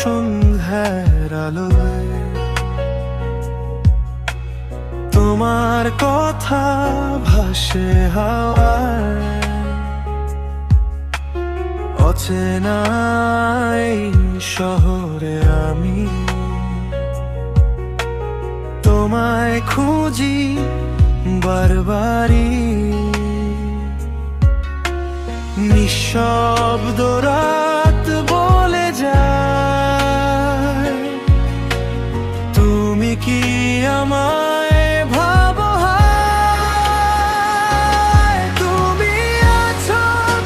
সন্ধ্যার আলোয় তোমার কথা ভাসে হাওয়ায়, অচেনা এই শহরে আমি তোমায় খুঁজি বারবারই। নিঃশব্দ রাত বলে যায়, তুমি কি আমায় ভাবো? হায়, তুমি আছো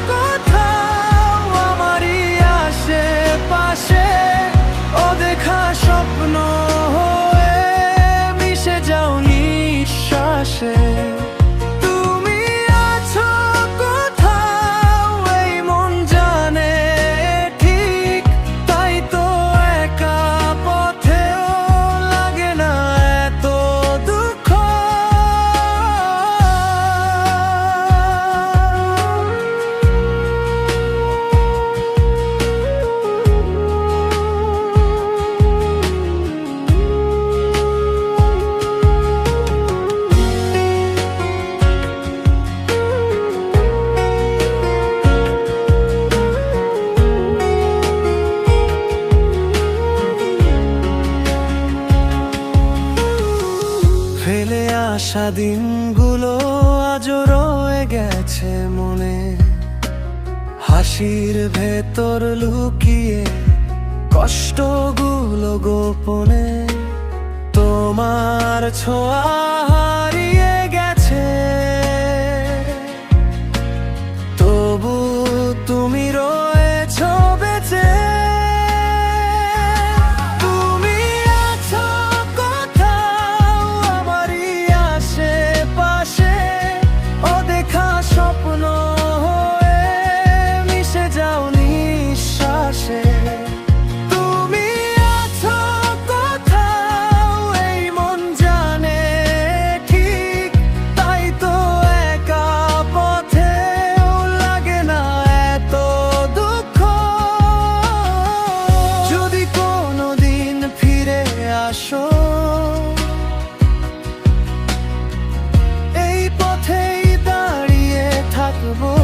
কোথাও আমারই আশেপাশে, অদেখা স্বপ্ন হয়ে মিশে যাও নিঃশ্বাসে। ফেলে আসা দিনগুলো আজও রয়ে গেছে মনে, হাসির ভেতর লুকিয়ে কষ্টগুলো গোপনে। তোমার ছোঁয়া হারিয়ে গেছে, তবু তুমি রয়েছো বেঁচে। এই পথেই দাঁড়িয়ে থাকবো।